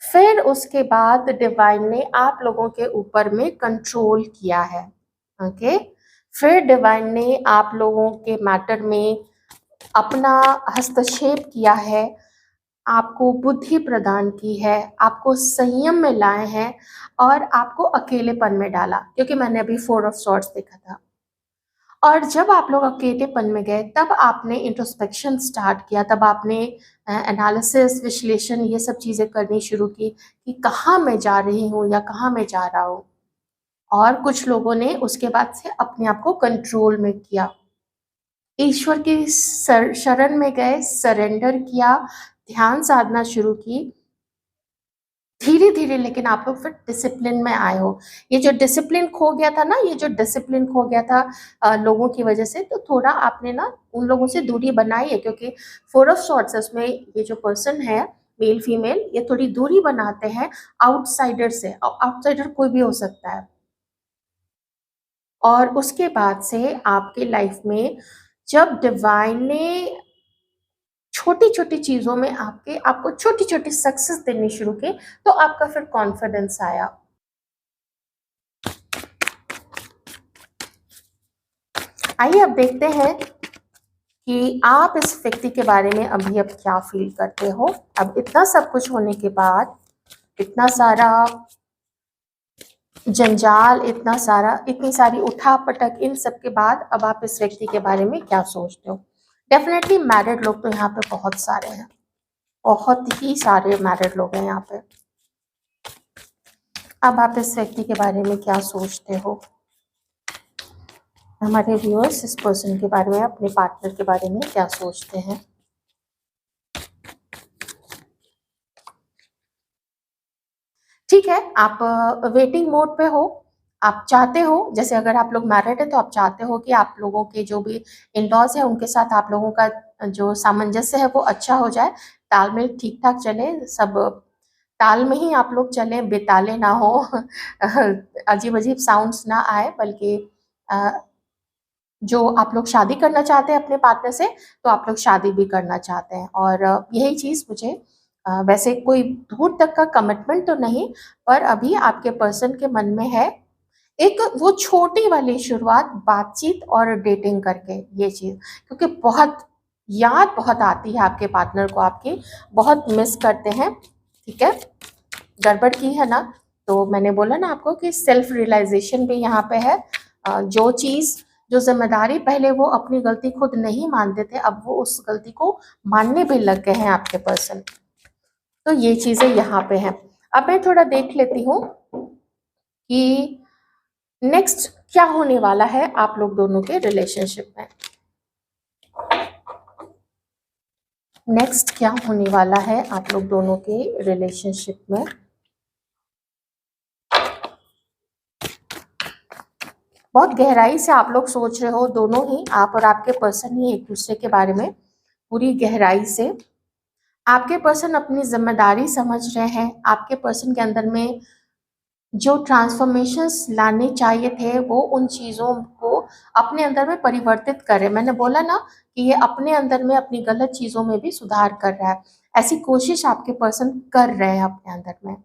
फिर उसके बाद डिवाइन ने आप लोगों के ऊपर में कंट्रोल किया है, ओके। फिर डिवाइन ने आप लोगों के मैटर में अपना हस्तक्षेप किया है, आपको बुद्धि प्रदान की है, आपको संयम में लाए हैं और आपको अकेलेपन में डाला, क्योंकि मैंने अभी 4 ऑफ सॉर्ड्स देखा था। और जब आप लोग अकेलेपन में गए तब आपने इंट्रोस्पेक्शन स्टार्ट किया, तब आपने एनालिसिस, विश्लेषण, ये सब चीज़ें करनी शुरू की कि कहाँ मैं जा रही हूँ या कहाँ मैं जा रहा हूँ। और कुछ लोगों ने उसके बाद से अपने आप को कंट्रोल में किया, ईश्वर की शरण में गए, सरेंडर किया, ध्यान साधना शुरू की। धीरे धीरे लेकिन आप लोग फिर डिसिप्लिन में आए हो। ये जो डिसिप्लिन खो गया था ना, ये जो डिसिप्लिन खो गया था लोगों की वजह से, तो थोड़ा आपने ना उन लोगों से दूरी बनाई है, क्योंकि 4 ऑफ सॉर्ड्स उसमें ये जो पर्सन है, मेल फीमेल, ये थोड़ी दूरी बनाते हैं आउटसाइडर से। आउटसाइडर कोई भी हो सकता है। और उसके बाद से आपके लाइफ में जब डिवाइन ने छोटी छोटी चीजों में आपको छोटी छोटी सक्सेस देनी शुरू की, तो आपका फिर कॉन्फिडेंस आया। आइए अब देखते हैं कि आप इस व्यक्ति के बारे में अभी अब क्या फील करते हो। अब इतना सब कुछ होने के बाद, इतना सारा जंजाल, इतनी सारी उठापटक, इन सब के बाद अब आप इस व्यक्ति के बारे में क्या सोचते हो। डेफिनेटली मैरिड लोग तो यहाँ पे बहुत सारे हैं, बहुत ही सारे मैरिड लोग हैं यहाँ पे। अब आप इस व्यक्ति के बारे में क्या सोचते हो। हमारे व्यूअर्स इस पर्सन के बारे में, अपने पार्टनर के बारे में क्या सोचते हैं। ठीक है, आप वेटिंग मोड पे हो। आप चाहते हो, जैसे अगर आप लोग मैरिड है तो आप चाहते हो कि आप लोगों के जो भी इन-लॉज है उनके साथ आप लोगों का जो सामंजस्य है वो अच्छा हो जाए, तालमेल ठीक ठाक चले, सब ताल में ही आप लोग चले, बेताले ना हो, अजीब अजीब साउंड्स ना आए, बल्कि जो आप लोग शादी करना चाहते हैं अपने पार्टनर से, तो आप लोग शादी भी करना चाहते हैं। और यही चीज़ मुझे वैसे कोई दूर तक का कमिटमेंट तो नहीं, पर अभी आपके पर्सन के मन में है एक वो छोटी वाली शुरुआत, बातचीत और डेटिंग करके, ये चीज़, क्योंकि बहुत याद बहुत आती है आपके पार्टनर को, आपकी बहुत मिस करते हैं। ठीक है, गड़बड़ की है ना, तो मैंने बोला ना आपको कि सेल्फ रियलाइजेशन भी यहाँ पे है। जो चीज़, जो जिम्मेदारी पहले वो अपनी गलती खुद नहीं मानते थे, अब वो उस गलती को मानने भी लग गए हैं आपके पर्सन। तो ये चीज़ें यहाँ पे हैं। अब मैं थोड़ा देख लेती हूँ कि नेक्स्ट क्या होने वाला है आप लोग दोनों के रिलेशनशिप में। नेक्स्ट क्या होने वाला है आप लोग दोनों के रिलेशनशिप में। बहुत गहराई से आप लोग सोच रहे हो, दोनों ही, आप और आपके पर्सन ही, एक दूसरे के बारे में पूरी गहराई से। आपके पर्सन अपनी जिम्मेदारी समझ रहे हैं, आपके पर्सन के अंदर में जो ट्रांसफॉर्मेशंस लाने चाहिए थे वो उन चीज़ों को अपने अंदर में परिवर्तित करे। मैंने बोला ना कि ये अपने अंदर में अपनी गलत चीज़ों में भी सुधार कर रहा है, ऐसी कोशिश आपके पर्सन कर रहे हैं अपने अंदर में।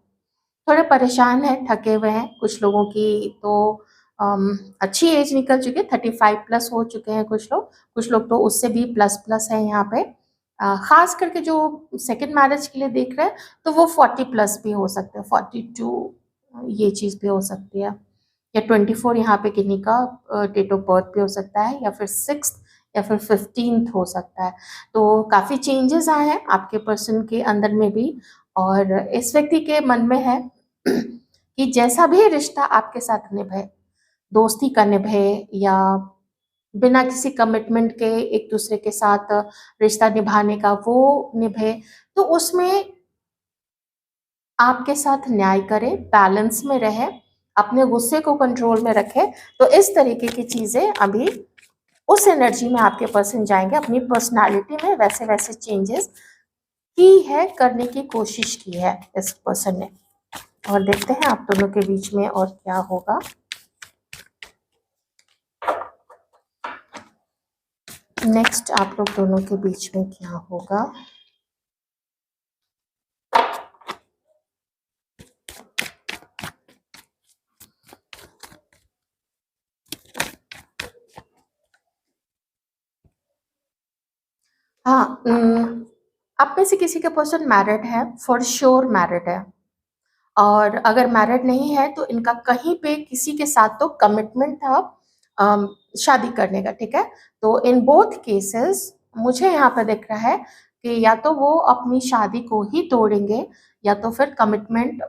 थोड़े परेशान हैं, थके हुए हैं, कुछ लोगों की तो अच्छी एज निकल चुकी है, 35 प्लस हो चुके हैं कुछ लोग तो उससे भी प्लस प्लस है यहाँ पे। खास करके जो सेकंड मैरिज के लिए देख रहे हैं तो वो 40 प्लस भी हो सकते हैं, 42, ये चीज़ भी हो सकती है, या 24 यहाँ पे किन्हीं का डेट ऑफ बर्थ भी हो सकता है, या फिर 6 या फिर 15 हो सकता है। तो काफ़ी चेंजेस आए हैं आपके पर्सन के अंदर में भी, और इस व्यक्ति के मन में है कि जैसा भी रिश्ता आपके साथ निभाए, दोस्ती का निभे या बिना किसी कमिटमेंट के एक दूसरे के साथ रिश्ता निभाने का वो निभे, तो उसमें आपके साथ न्याय करे, बैलेंस में रहे, अपने गुस्से को कंट्रोल में रखे। तो इस तरीके की चीज़ें अभी उस एनर्जी में आपके पर्सन जाएंगे, अपनी पर्सनालिटी में वैसे वैसे चेंजेस की है, करने की कोशिश की है इस पर्सन ने। और देखते हैं आप दोनों के बीच में और क्या होगा। नेक्स्ट आप लोग दोनों के बीच में क्या होगा। हाँ, आप में से किसी का पर्सन मैरिड है, फॉर श्योर मैरिड है, और अगर मैरिड नहीं है तो इनका कहीं पे किसी के साथ तो कमिटमेंट था शादी करने का, ठीक है। तो इन बोथ केसेस मुझे यहाँ पर दिख रहा है कि या तो वो अपनी शादी को ही तोड़ेंगे या तो फिर कमिटमेंट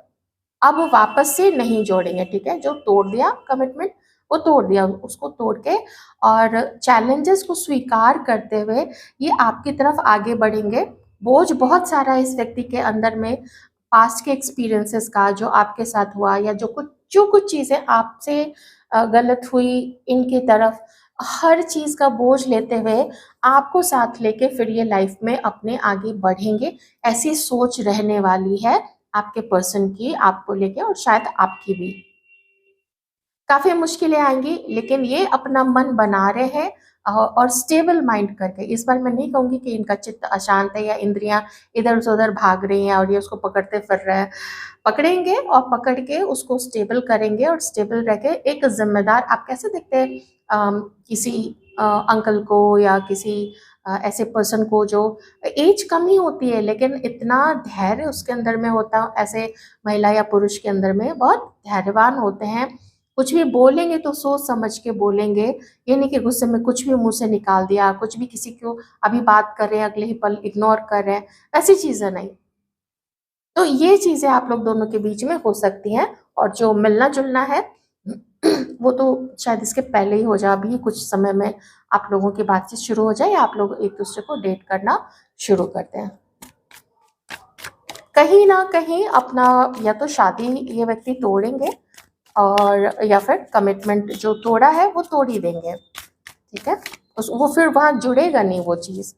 अब वापस से नहीं जोड़ेंगे, ठीक है। जो तोड़ दिया कमिटमेंट वो तोड़ दिया, उसको तोड़ के और चैलेंजेस को स्वीकार करते हुए ये आपकी तरफ आगे बढ़ेंगे। बोझ बहुत सारा इस व्यक्ति के अंदर में पास्ट के एक्सपीरियंसेस का, जो आपके साथ हुआ या जो कुछ चीज़ें आपसे गलत हुई इनकी तरफ, हर चीज़ का बोझ लेते हुए आपको साथ लेके फिर ये लाइफ में अपने आगे बढ़ेंगे। ऐसी सोच रहने वाली है आपके पर्सन की आपको लेके, और शायद आपकी भी। काफ़ी मुश्किलें आएँगी लेकिन ये अपना मन बना रहे हैं और स्टेबल माइंड करके। इस बार मैं नहीं कहूँगी कि इनका चित्त अशांत है या इंद्रियाँ इधर से उधर भाग रही हैं और ये उसको पकड़ते फिर रहे हैं। पकड़ेंगे और पकड़ के उसको स्टेबल करेंगे, और स्टेबल रह के एक ज़िम्मेदार, आप कैसे देखते हैं किसी अंकल को या किसी ऐसे पर्सन को जो एज कम ही होती है लेकिन इतना धैर्य उसके अंदर में होता, ऐसे महिला या पुरुष के अंदर में बहुत धैर्यवान होते हैं। कुछ भी बोलेंगे तो सोच समझ के बोलेंगे, ये नहीं कि गुस्से में कुछ भी मुँह से निकाल दिया, कुछ भी किसी को अभी बात कर रहे हैं अगले ही पल इग्नोर कर रहे हैं, ऐसी चीज़ें नहीं। तो ये चीज़ें आप लोग दोनों के बीच में हो सकती हैं, और जो मिलना-जुलना है वो तो शायद इसके पहले ही हो जाए, अभी कुछ समय में आप लोगों की बातचीत शुरू हो जाए या आप लोग एक-दूसरे को डेट करना शुरू करते हैं। कहीं न कहीं अपना या तो शादी ये व्यक्ति तोड़ेंगे और या फिर कमिटमेंट जो तोड़ा है वो तोड़ ही देंगे, ठीक है? उस वो फिर वहाँ जुड़ेगा नहीं वो चीज़।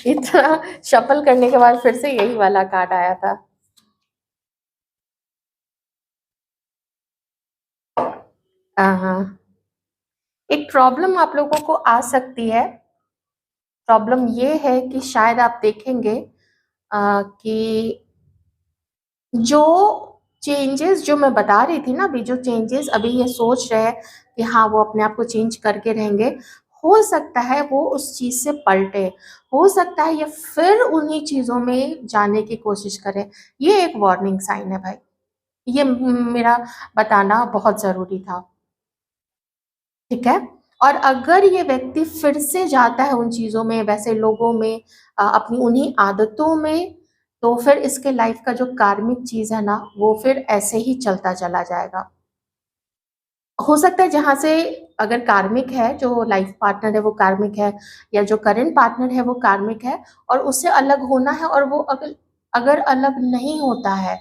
इतना शफल करने के बाद फिर से यही वाला कार्ड आया था। हाँ। एक प्रॉब्लम आप लोगों को आ सकती है। प्रॉब्लम ये है कि शायद आप देखेंगे कि जो चेंजेस जो मैं बता रही थी ना अभी, जो चेंजेस अभी ये सोच रहे हैं कि हाँ, वो अपने आप को चेंज करके रहेंगे, हो सकता है वो उस चीज़ से पलटे, हो सकता है ये फिर उन्हीं चीज़ों में जाने की कोशिश करें। ये एक वार्निंग साइन है भाई, ये मेरा बताना बहुत ज़रूरी था। ठीक है? और अगर ये व्यक्ति फिर से जाता है उन चीज़ों में, वैसे लोगों में, अपनी उन्हीं आदतों में, तो फिर इसके लाइफ़ का जो कार्मिक चीज़ है ना, वो फिर ऐसे ही चलता चला जाएगा। हो सकता है जहाँ से अगर कार्मिक है, जो लाइफ़ पार्टनर है वो कार्मिक है, या जो करंट पार्टनर है वो कार्मिक है और उससे अलग होना है, और वो अगर अगर अलग नहीं होता है,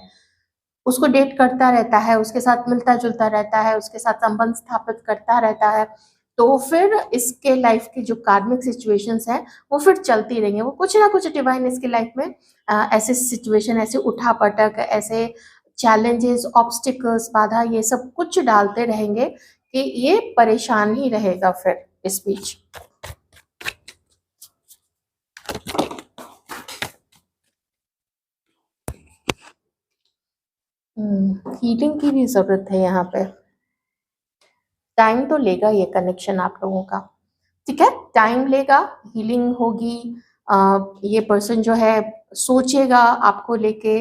उसको डेट करता रहता है, उसके साथ मिलता-जुलता रहता है, उसके साथ संबंध स्थापित करता रहता है, तो फिर इसके लाइफ़ की जो कार्मिक सिचुएशंस हैं, वो फिर चलती रहेंगी। वो कुछ ना कुछ डिवाइन इसकी लाइफ़ में ऐसे सिचुएशन, ऐसे उठा-पटक, ऐसे चैलेंजेस, ऑब्स्टिकल्स, बाधा, ये सब कुछ डालते रहेंगे कि ये परेशान ही रहेगा फिर इस बीच। हीलिंग की भी ज़रूरत है यहाँ पे। टाइम तो लेगा ये कनेक्शन आप लोगों का, ठीक है? टाइम लेगा, हीलिंग होगी। ये पर्सन जो है सोचेगा आपको लेके,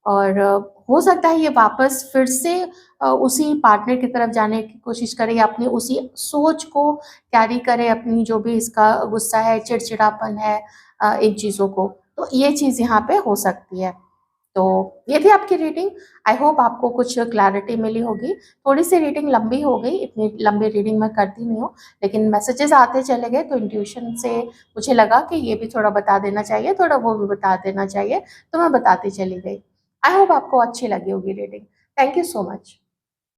और हो सकता है ये वापस फिर से उसी पार्टनर की तरफ जाने की कोशिश करे या अपनी उसी सोच को कैरी करे, अपनी जो भी इसका गुस्सा है, चिड़चिड़ापन है, इन चीज़ों को। तो ये चीज़ यहाँ पे हो सकती है। तो ये थी आपकी रीडिंग। आई होप आपको कुछ क्लैरिटी मिली होगी। थोड़ी-सी रीडिंग लंबी हो गई, इतनी लंबी रीडिंग मैं करती नहीं हूँ, लेकिन मैसेजेस आते चले गए तो इंट्यूशन से मुझे लगा कि ये भी थोड़ा बता देना चाहिए, थोड़ा वो भी बता देना चाहिए, तो मैं बताती चली गई। आई होप आपको अच्छी लगी होगी reading. Thank you so much.